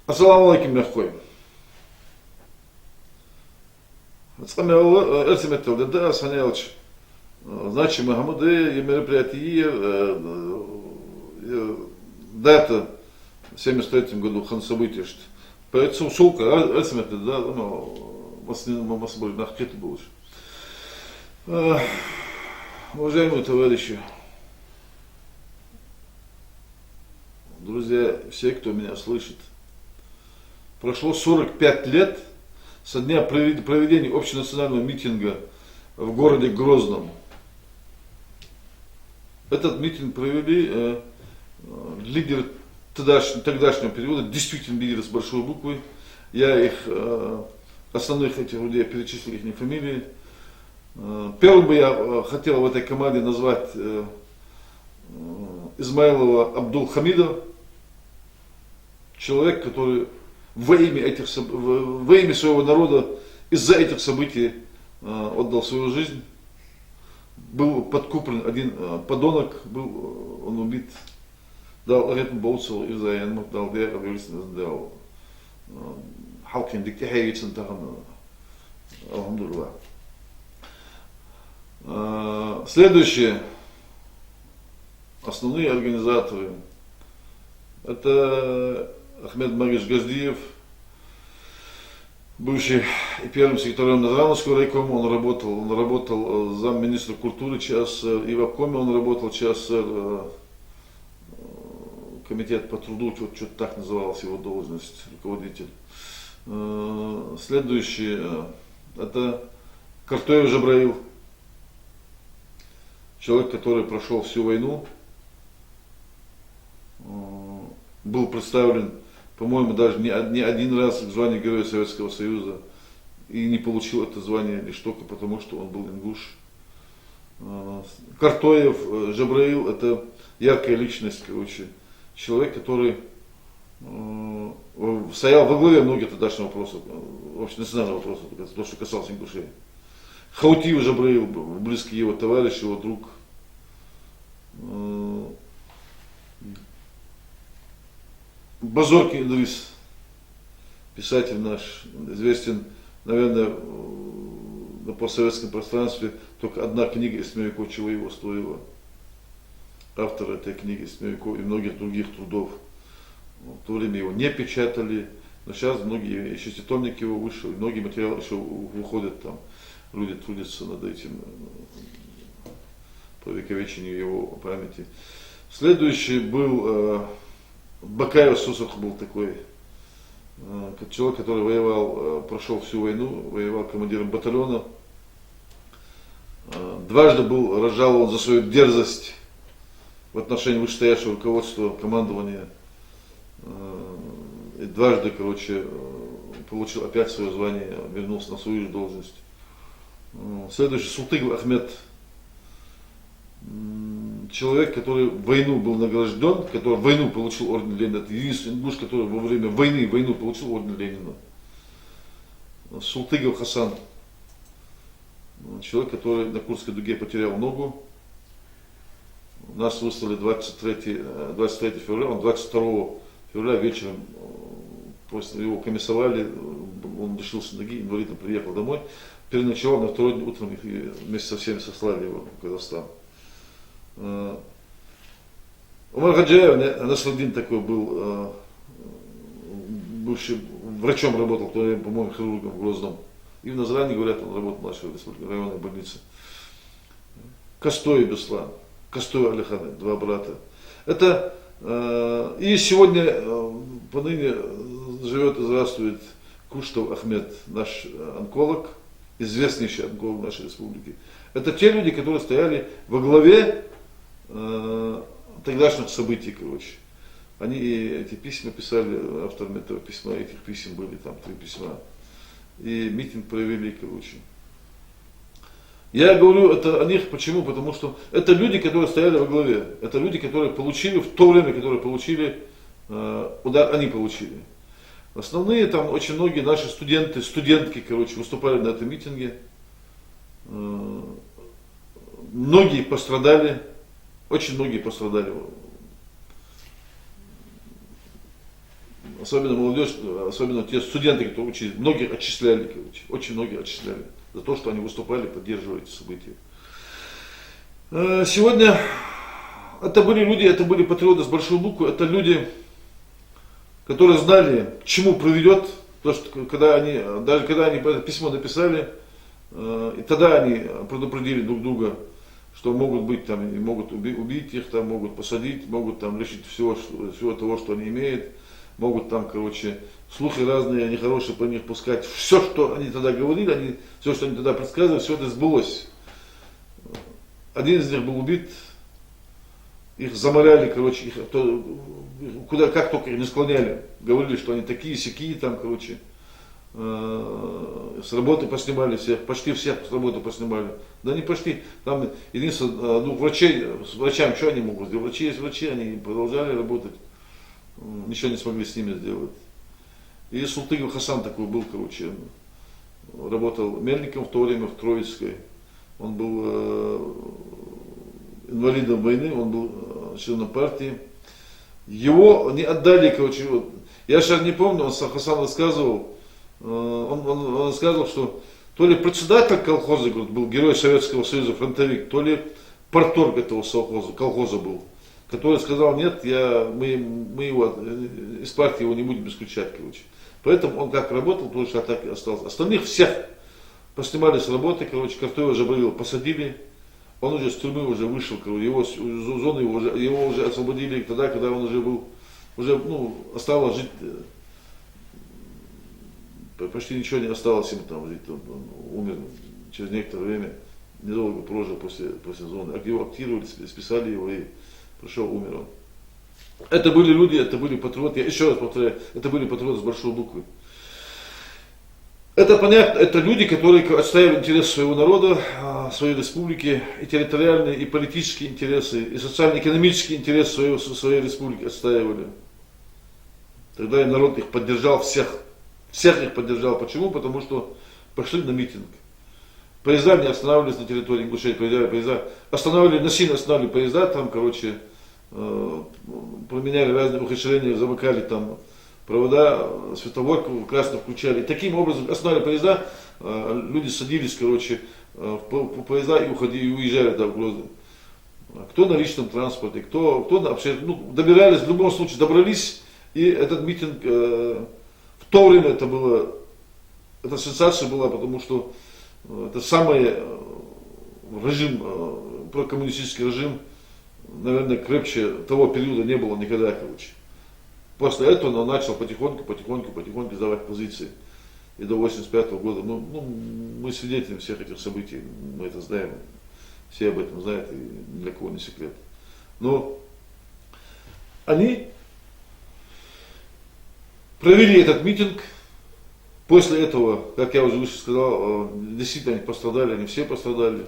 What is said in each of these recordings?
Ассаламу алейкум, мягкой. Да, Санялыч, значимые гамуды и мероприятия, дата в 73 году хан события, что поэтому шелка, да, мы собой нахкеты будешь. Уважаемые товарищи, друзья, все, кто меня слышит, прошло 45 лет со дня проведения общенационального митинга в городе Грозном. Этот митинг провели лидеры тогдашнего периода, действительно лидеры с большой буквы. Я их, основных этих людей перечислил их фамилии. Первым бы я хотел в этой команде назвать Измайлова Абдул-Хамида, человек, который во имя своего народа из-за этих событий отдал свою жизнь. Был подкуплен один подонок, он убит, дал ритм боуцел и за дал вера, дал халкин диктихевицын тагын, алхамдулилlah. Следующие основные организаторы это Ахмед Магиш Газдиев, бывший и первым секретарем Назрановского райкома, он работал замминистра культуры ЧССР, и в обкоме он работал ЧССР, комитет по труду, что-то так называлась его должность, руководитель. Следующий это Картоев Жабраил, человек, который прошел всю войну, был представлен, по-моему, даже не один раз к званию Героя Советского Союза и не получил это звание лишь только потому, что он был ингуш. Картоев Жабраил это яркая личность, человек, который стоял во главе многих тогдашних вопросов, общенациональных вопросов, то, что касалось ингушей. Хаутиев Жабраил, близкий его товарищ, его друг. Базорки Идрис, писатель наш, известен, наверное, на постсоветском пространстве, только одна книга Исмеяков, чего его стоила. Автор этой книги Исмеяков и многих других трудов. В то время его не печатали, но сейчас многие, и шеститомник его вышел, и многие материалы еще выходят там, люди трудятся над этим, по вековечению его памяти. Следующий был Бакаев Сусах, был такой человек, который воевал, прошел всю войну, воевал командиром батальона. Дважды был разжалован за свою дерзость в отношении вышестоящего руководства, командования. И дважды, получил опять свое звание, вернулся на свою же должность. Следующий Султыгов Ахмед. Человек, который в войну был награжден, который в войну получил орден Ленина, это единственный ингуш, который во время войну получил орден Ленина. Султыгов Хасан, человек, который на Курской дуге потерял ногу. Нас выслали 23 февраля, он 22 февраля вечером, после его комиссовали, он лишился ноги, инвалидом приехал домой, переночевал, на второй день утром их вместе со всеми сослали его в Казахстан. Умар Хаджаев, Насруддин такой был, бывший врачом работал, по-моему, хирургом в Грозном. И в Назране, говорят, он работал в нашей районной больнице. Костой Беслан, Костой Алиханы, два брата. Это, и сегодня, поныне живет и здравствует Куштов Ахмед, наш онколог, известнейший онколог нашей республики. Это те люди, которые стояли во главе тогдашних событий, Они эти письма писали, авторами этого письма, этих писем были там 3 письма. И митинг провели, Я говорю это о них, почему? Потому что это люди, которые стояли во главе. Это люди, которые получили, в то время, которые получили, удар они получили. Основные там очень многие наши студентки, выступали на этом митинге. Многие пострадали, очень многие пострадали. особенно молодежь, особенно те студенты, которые учились, многих отчисляли, короче, очень многих отчисляли за то, что они выступали, поддерживали эти события. Сегодня это были люди, это были патриоты с большой буквы, это люди, которые знали, к чему приведет то, что когда они, даже когда они это письмо написали, и тогда они предупредили друг друга, что могут быть там, могут убить их, там, могут посадить, могут там лишить всего того, что они имеют, могут там, короче, слухи разные, нехорошие про них пускать. Все, что они тогда говорили, все, что они тогда предсказывали, все это сбылось. Один из них был убит, их заморяли, короче, их куда, как только их не склоняли, говорили, что они такие, сякие там, короче, с работы поснимали всех, почти всех с работы поснимали. Да не почти, там единственное, врачей, с врачами что они могут сделать? Врачи есть врачи, они продолжали работать, ничего не смогли с ними сделать. И Султыгов Хасан такой был, короче, работал мельником в то время в Троицкой. Он был инвалидом войны, он был членом партии. Его не отдали, короче, вот. Я сейчас не помню, он Хасан рассказывал, он рассказывал, что то ли председатель колхоза, говорит, был герой Советского Союза, фронтовик, то ли парторг этого колхоза был, который сказал, нет, мы его из партии его не будем исключать, короче. Поэтому он как работал, тоже так и остался. Остальных всех поснимали с работы, короче, Картоева Жабрилова посадили, он уже с тюрьмы уже вышел, короче, его зоны его уже освободили тогда, когда он уже был, осталось жить, почти ничего не осталось ему там жить, он умер через некоторое время, недолго прожил после зоны, его актировали, списали его и умер он. Это были люди, это были патриоты, я еще раз повторяю, это были патриоты с большой буквы. Это понятно, это люди, которые отстаивали интересы своего народа, своей республики, и территориальные, и политические интересы, и социально-экономические интересы своей республики отстаивали. Тогда и народ их поддержал, всех их поддержал. Почему? Потому что пошли на митинг. Поезда не останавливались на территории Ингушетии, поезда останавливали, насильно останавливали поезда, там, короче, поменяли разные ухудшения, замыкали там провода, светофор красно включали. И таким образом останавливали поезда, люди садились, короче, в поезда и уезжали в Грозный. Кто на личном транспорте, кто на общественном, добирались, в любом случае добрались, и этот митинг, в то время эта сенсация была, потому что это самый режим, прокоммунистический режим, наверное, крепче того периода не было никогда, короче. После этого он начал потихоньку сдавать позиции. И до 1985 года, мы свидетели всех этих событий, мы это знаем, все об этом знают, и ни для кого не секрет. Но они провели этот митинг. После этого, как я уже выше сказал, действительно они пострадали, они все пострадали.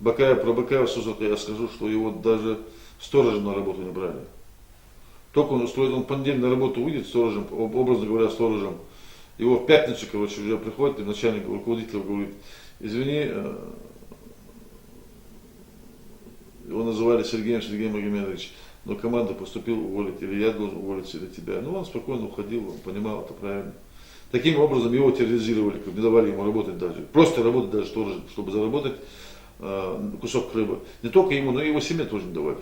Про Бакаева я скажу, что его даже сторожем на работу не брали. Только он в понедельник на работу выйдет сторожем, образно говоря, сторожем. Его в пятницу, короче, уже приходит, и начальник, руководитель говорит, извини, его называли Сергей Магомедович, но команда поступила уволить, или я должен уволиться, или тебя. Ну, он спокойно уходил, он понимал это правильно. Таким образом его терроризировали, не давали ему работать даже. Просто работать даже сторожем, чтобы заработать кусок хлеба. Не только ему, но и его семье тоже не давали.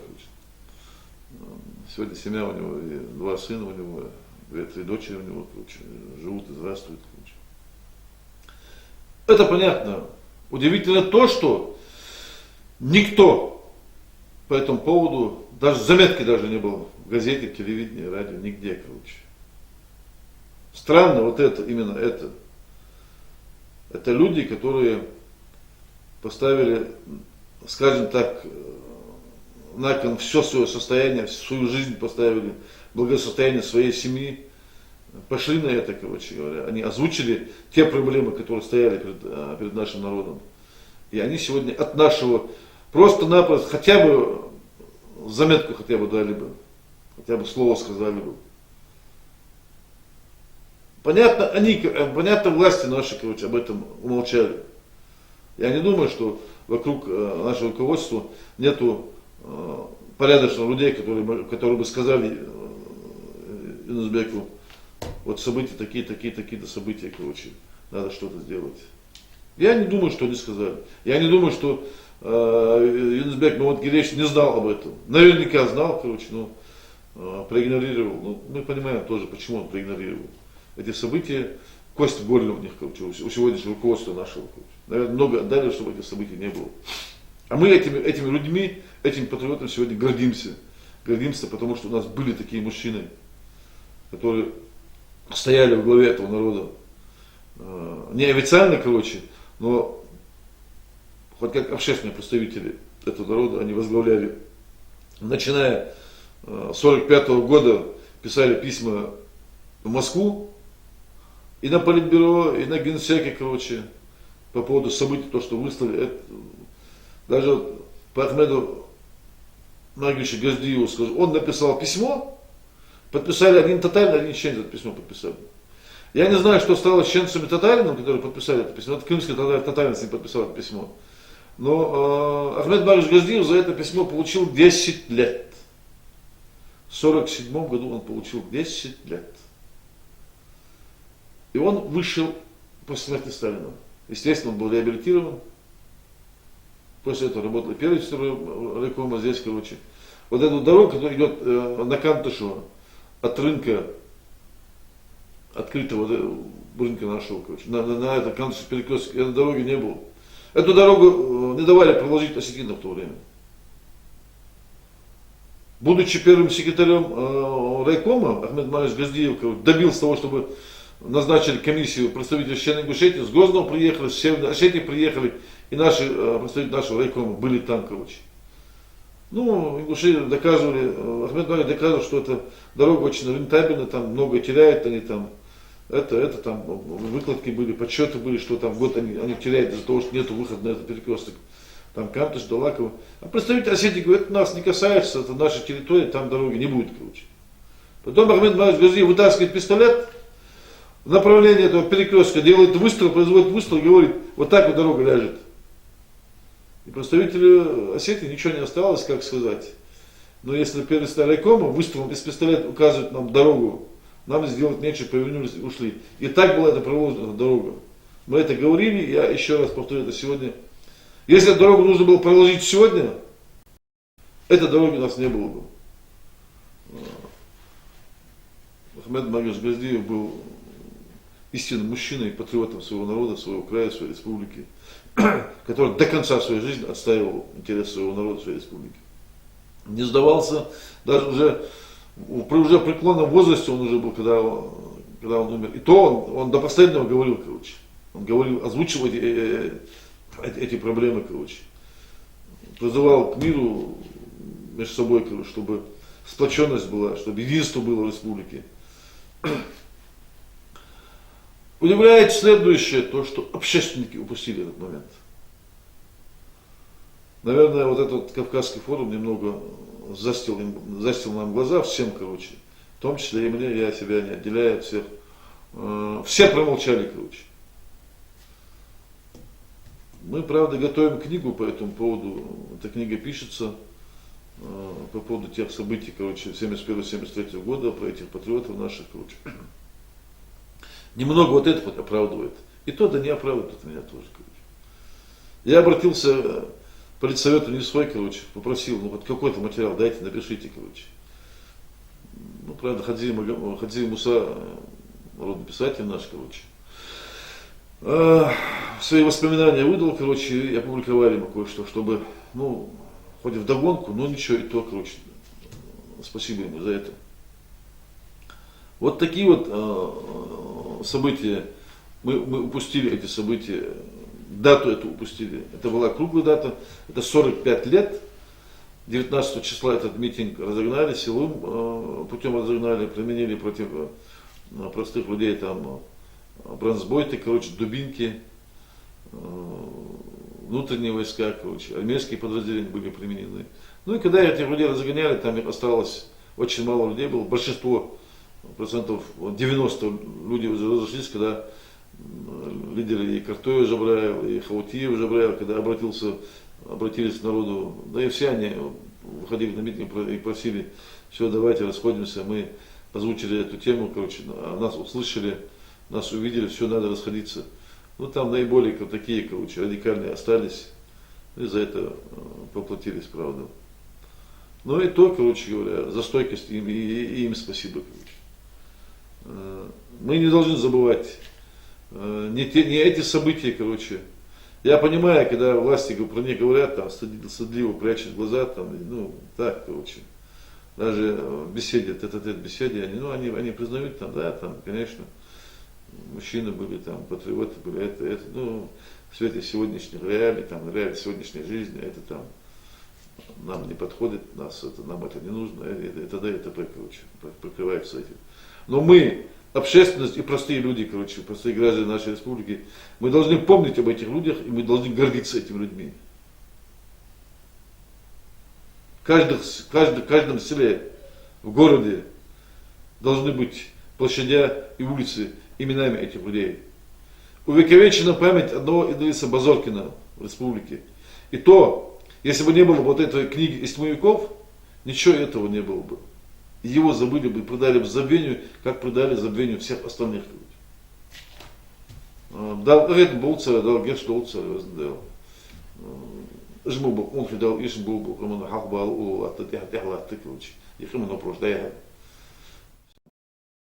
Сегодня семья у него, и 2 сына у него, 2-3 дочери у него, короче, живут и здравствуют. Короче. Это понятно. Удивительно то, что никто по этому поводу, даже заметки даже не было в газете, телевидении, радио, нигде, короче. Странно вот это, именно это. Это люди, которые поставили, скажем так, на кон все свое состояние, свою жизнь поставили, благосостояние своей семьи, пошли на это, короче говоря. Они озвучили те проблемы, которые стояли перед нашим народом. И они сегодня от нашего просто-напросто хотя бы заметку хотя бы дали бы, хотя бы слово сказали бы. Понятно, власти наши, короче, об этом умолчали. Я не думаю, что вокруг нашего руководства нету порядочных людей, которые бы сказали Юнусбеку, вот события такие-то события, короче, надо что-то сделать. Я не думаю, что они сказали. Я не думаю, что Юнусбек Мамадгилевич не знал об этом. Наверняка знал, короче, но проигнорировал. Ну, мы понимаем тоже, почему он проигнорировал. Эти события, кость в горле у них, короче, у сегодняшнего руководства нашего. Короче. Наверное, много отдали, чтобы этих событий не было. А мы этими людьми, этими патриотами сегодня гордимся. Гордимся, потому что у нас были такие мужчины, которые стояли во главе этого народа. Неофициально, короче, но хоть как общественные представители этого народа они возглавляли. Начиная с 1945 года писали письма в Москву, и на Политбюро, и на Генсеке, короче, по поводу событий, то, что выслали. Даже по Ахмеду Маргиевичу Газдиеву скажу, он написал письмо, подписали один Татарин, один чеченец это письмо подписали. Я не знаю, что стало с чеченцами Татарином, которые подписали это письмо. Это крымский Татарин с ним подписал это письмо. Но Ахмед Маргиевич Газдиев за это письмо получил 10 лет. В 1947 году он получил 10 лет. И он вышел после смерти Сталина. Естественно, он был реабилитирован. После этого работал и первый райкома здесь, короче. Вот эту дорогу, которая идет на Кантышево, от рынка, открытого рынка нашего, короче, на это Кантышев перекресток, этой дороги не было. Эту дорогу не давали проложить осетинам в то время. Будучи первым секретарем райкома, Ахмед Маргиевич Газдиев добился того, чтобы назначили комиссию представителей Северной Ингушетии, с Грозного приехали, с Северной Осетии приехали, и наши представители нашего райкома были там, короче. Ну, ингуши доказывали, Ахмед Маргиевич доказывал, что эта дорога очень рентабельна, там много теряют они там. Это там выкладки были, подсчеты были, что там в год они теряют из-за того, что нет выхода на этот перекресток. Там Кантыш, Далаково. А представитель Осетии говорит, это нас не касается, это наша территория, там дороги не будет, короче. Потом Ахмед Маргиевич Газдиев вытаскивает пистолет в направлении этого перекрестка, делает выстрел, производит выстрел и говорит, вот так вот дорога ляжет. И представителю Осетии ничего не осталось, как сказать. Но если первый райкома выстрелом из пистолета указывает нам дорогу, нам сделать нечего, повернулись и ушли. И так была эта проложена эта дорога. Мы это говорили, я еще раз повторю это сегодня. Если эту дорогу нужно было проложить сегодня, этой дороги у нас не было бы. Ахмед Маргиевич Газдиев был истинным мужчиной, патриотом своего народа, своего края, своей республики, который до конца своей жизни отстаивал интересы своего народа, своей республики. Не сдавался, даже уже в преклонном возрасте он уже был, когда он умер. И то он до последнего говорил, короче. Он говорил, озвучил эти проблемы, короче. Призывал к миру между собой, короче, чтобы сплоченность была, чтобы единство было в республике. Удивляет следующее, то, что общественники упустили этот момент. Наверное, вот этот Кавказский форум немного застил нам глаза всем, короче. В том числе и мне, я себя не отделяю от всех. Все промолчали, короче. Мы, правда, готовим книгу по этому поводу. Эта книга пишется по поводу тех событий, короче, 71-73 года, про этих патриотов наших, короче. Немного вот это оправдывает. И то, да не оправдывает это меня тоже, короче. Я обратился к политсовету не свой, короче, попросил, ну вот какой-то материал дайте, напишите, короче. Ну, правда, Хадзи Муса, народный писатель наш, короче. Свои воспоминания выдал, короче, и опубликовали мы кое-что, чтобы, ну, хоть вдогонку, но ничего, и то, короче, спасибо ему за это. Вот такие вот события, мы упустили эти события, дату эту упустили. Это была круглая дата, это 45 лет. 19 числа этот митинг разогнали, силовым путем разогнали, применили против простых людей там бронзбойты, короче, дубинки, внутренние войска, короче, армейские подразделения были применены. Ну и когда этих людей разгоняли, там их осталось очень мало людей было, большинство, процентов 90 люди уже разошлись, когда лидеры и Картоев Жабраев, и Хаутиев Жабраев, когда обратились к народу, да и все они выходили на митинг и просили, все, давайте расходимся, мы озвучили эту тему, короче, нас услышали, нас увидели, все, надо расходиться. Ну, там наиболее такие, короче, радикальные остались, и за это поплатились, правда. Ну и то, короче говоря, за стойкость им, и им спасибо, короче. Мы не должны забывать не эти события, короче. Я понимаю, когда власти про них говорят, там, стыдливо прячут глаза, там, ну, так, короче. Даже в беседе, тет-а-тет беседе, они признают, там, да, там, конечно, мужчины были, там, патриоты были, это, ну, в свете сегодняшних реалий, там, реалий сегодняшней жизни, это там, нам не подходит, нам это не нужно, это короче, прикрывается этим. Но мы, общественность и простые люди, короче, простые граждане нашей республики, мы должны помнить об этих людях, и мы должны гордиться этими людьми. В каждом селе, в городе должны быть площадя и улицы именами этих людей. Увековечена память одного Идриса Базоркина в республике. И то, если бы не было вот этой книги из тьмовиков, ничего этого не было бы. Его забыли бы, предали бы забвению, как предали забвению всех остальных людей. Дал Ред Болцера, дал Герш Долцера, дал. Жму был, он дал Ишн был, кому на хах был, а ты короче, их ему напрож, да я.